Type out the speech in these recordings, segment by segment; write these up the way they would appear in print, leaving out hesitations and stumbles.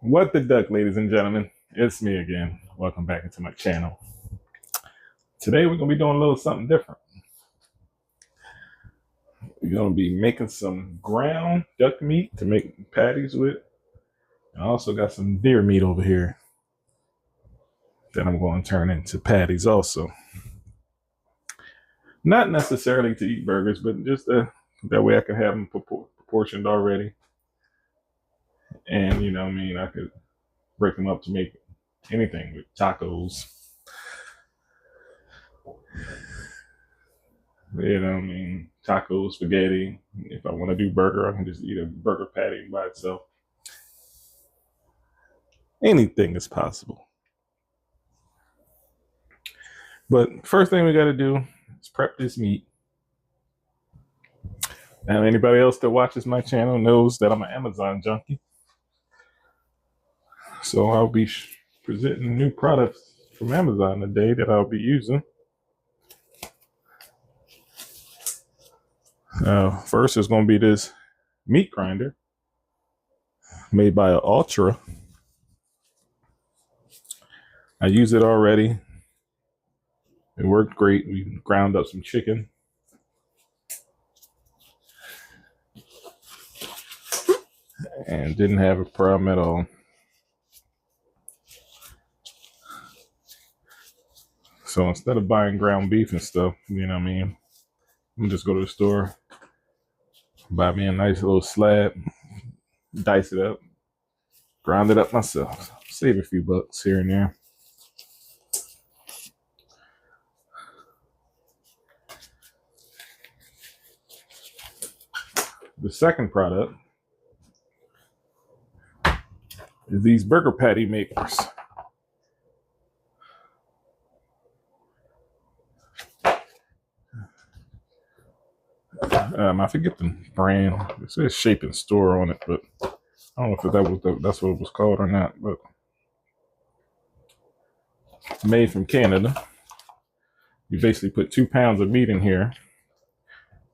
What the duck, ladies and gentlemen? It's me again. Welcome back into my channel. Today we're gonna be doing a little something different. We're gonna be making some ground duck meat to make patties with. I also got some deer meat over here that I'm going to turn into patties also. Not necessarily to eat burgers, but just that way I can have them proportioned already. And I could break them up to make anything with tacos. Tacos, spaghetti. If I want to do burger, I can just eat a burger patty by itself. Anything is possible. But first thing we got to do is prep this meat. Now, anybody else that watches my channel knows that I'm an Amazon junkie. So I'll be presenting new products from Amazon today that I'll be using. First is going to be this meat grinder made by Ultra. I use it already. It worked great. We ground up some chicken. And didn't have a problem at all. So instead of buying ground beef and stuff, I'm just go to the store, buy me a nice little slab, dice it up, grind it up myself, save a few bucks here and there. The second product is these burger patty makers. I forget the brand. It says Shape and Store on it, but I don't know if that's what it was called or not. But made from Canada. You basically put 2 pounds of meat in here,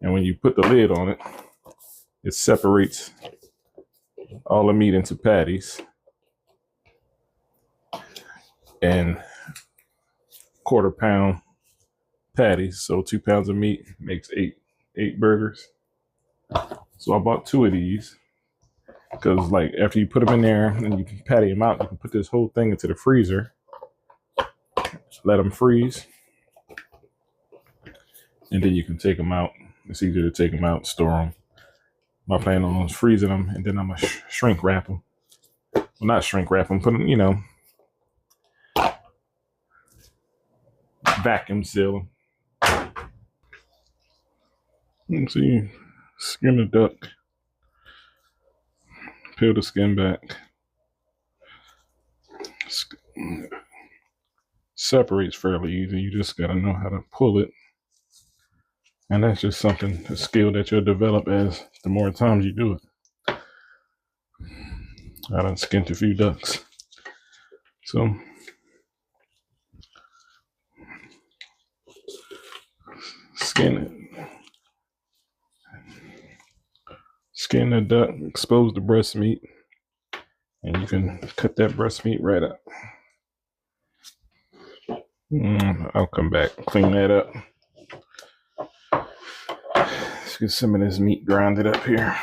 and when you put the lid on it, it separates all the meat into patties. And quarter-pound patties. So 2 pounds of meat makes eight burgers. So I bought 2 of these because, like, after you put them in there and you can patty them out, you can put this whole thing into the freezer, let them freeze, and then you can take them out. It's easier to take them out, store them. My plan on freezing them, and then I'm gonna shrink wrap them. Well, not shrink wrap them, put them, vacuum seal them. Let's see, skin the duck, peel the skin back. Separates fairly easy. You just gotta know how to pull it, and that's just a skill that you'll develop as the more times you do it. I done skinned a few ducks, so skin it. Skin the duck, expose the breast meat, and you can cut that breast meat right up. I'll come back, clean that up. Let's get some of this meat grounded up here.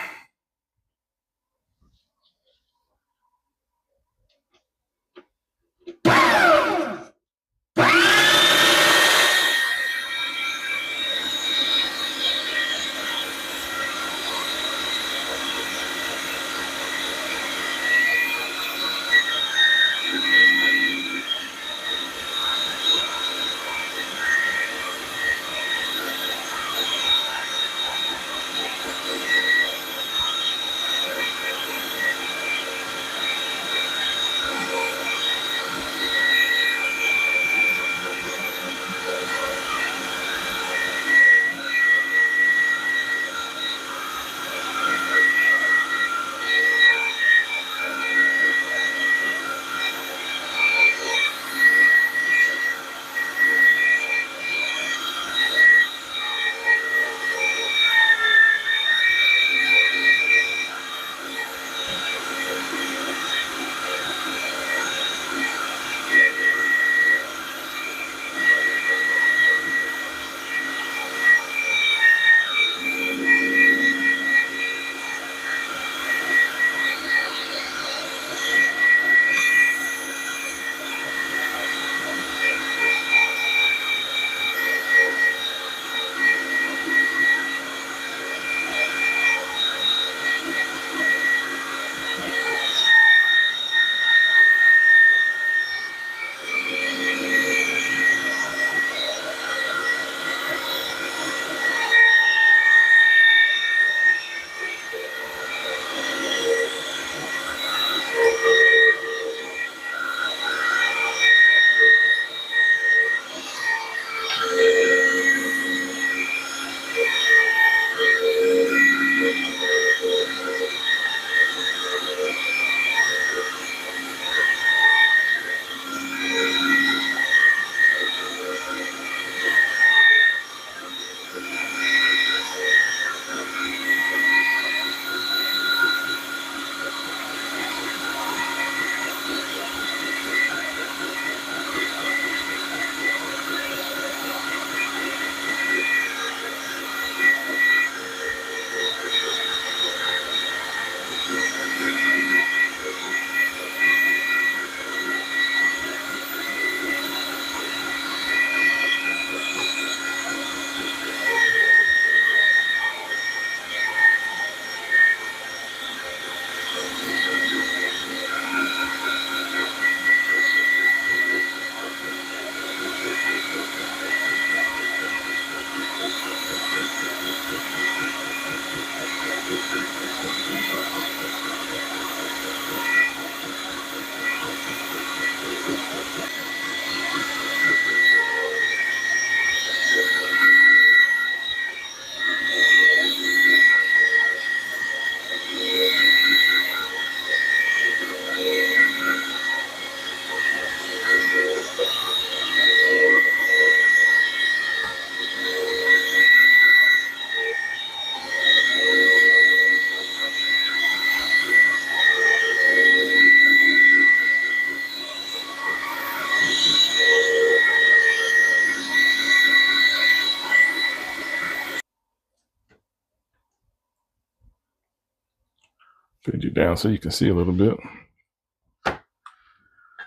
down so you can see a little bit.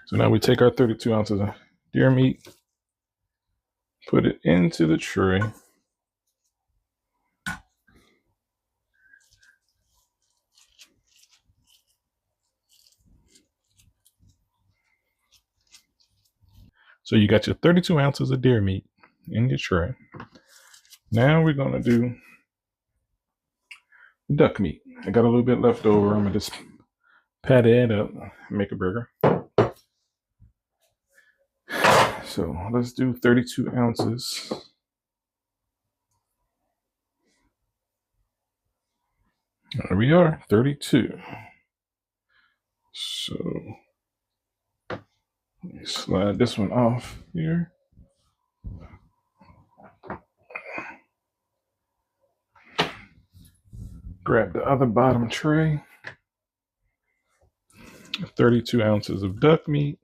So now we take our 32 ounces of deer meat, put it into the tray. So you got your 32 ounces of deer meat in your tray. Now we're going to do duck meat. I got a little bit left over. I'm going to just pat it up, make a burger. So let's do 32 ounces. There we are, 32. So let me slide this one off here. Grab the other bottom tray. 32 ounces of duck meat.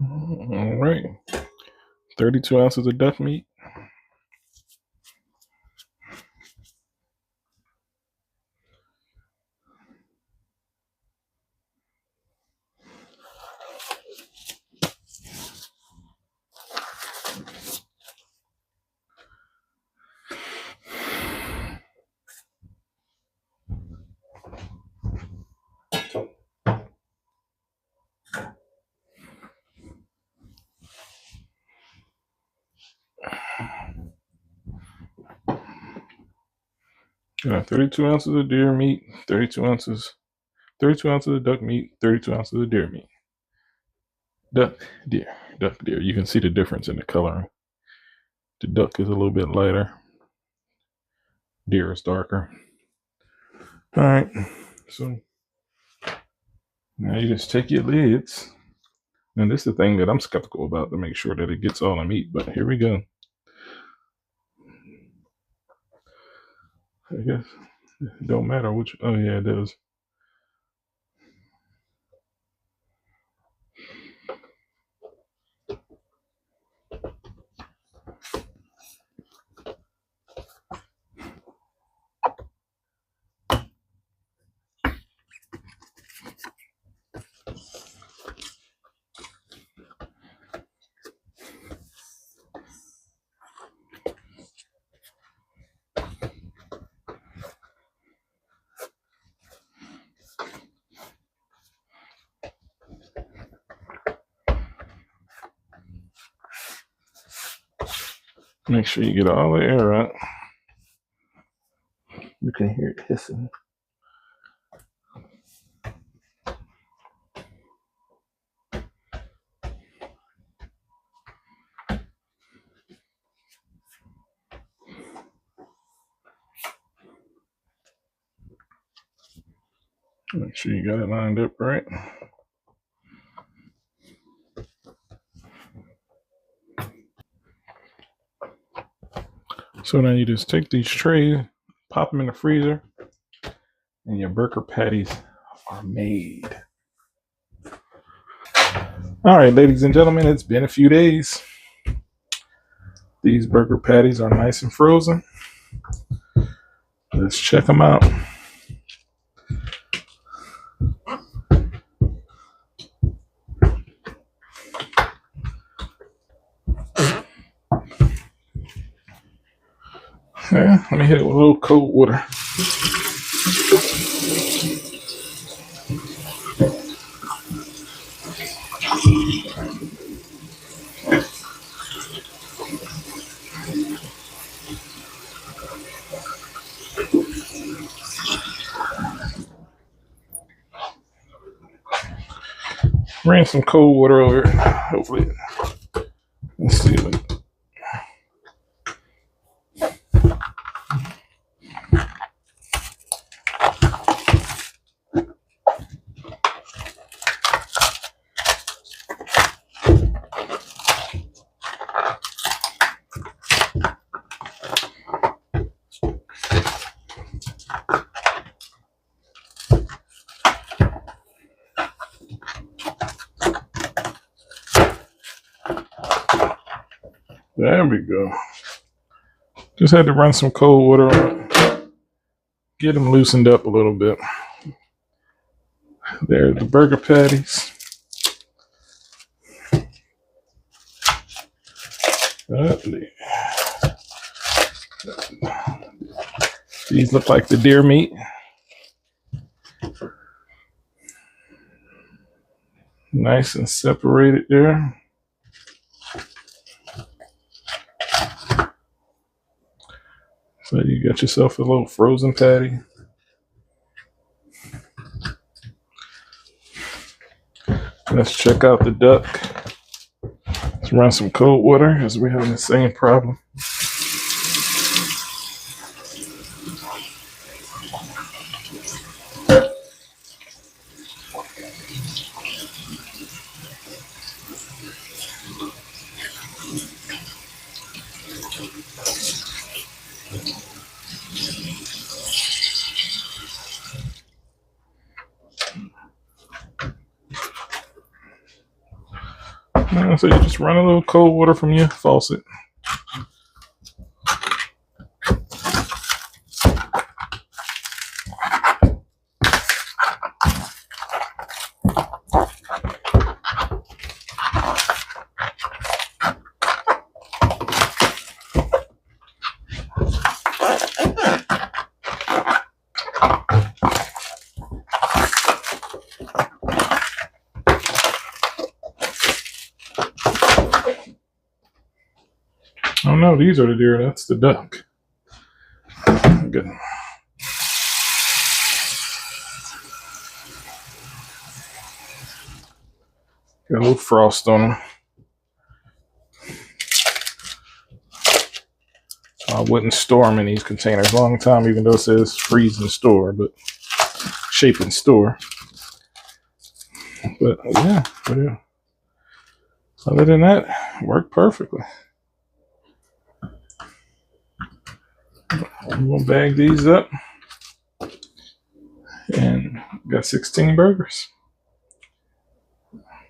All right, 32 ounces of duck meat. Got 32 ounces of deer meat, 32 ounces of duck meat, 32 ounces of deer meat. Duck, deer. You can see the difference in the coloring. The duck is a little bit lighter. Deer is darker. All right, so now you just take your lids. And this is the thing that I'm skeptical about, to make sure that it gets all the meat, but here we go. I guess it don't matter which, oh yeah, it does. Make sure you get all the air out. You can hear it hissing. Make sure you got it lined up right. So now you just take these trays, pop them in the freezer, and your burger patties are made. All right, ladies and gentlemen, it's been a few days. These burger patties are nice and frozen. Let's check them out. Yeah, let me hit it with a little cold water. Ran some cold water over it. Hopefully, let's see. There we go. Just had to run some cold water on it. Get them loosened up a little bit. There's the burger patties. These look like the deer meat. Nice and separated there. So you got yourself a little frozen patty. Let's check out the duck. Let's run some cold water as we're having the same problem. So you just run a little cold water from your faucet. Oh no, these are the deer. That's the duck. Good. Got a little frost on them. I wouldn't store them in these containers a long time, even though it says freeze and store, but shape and store. But yeah. Other than that, worked perfectly. I'm gonna bag these up, and got 16 burgers.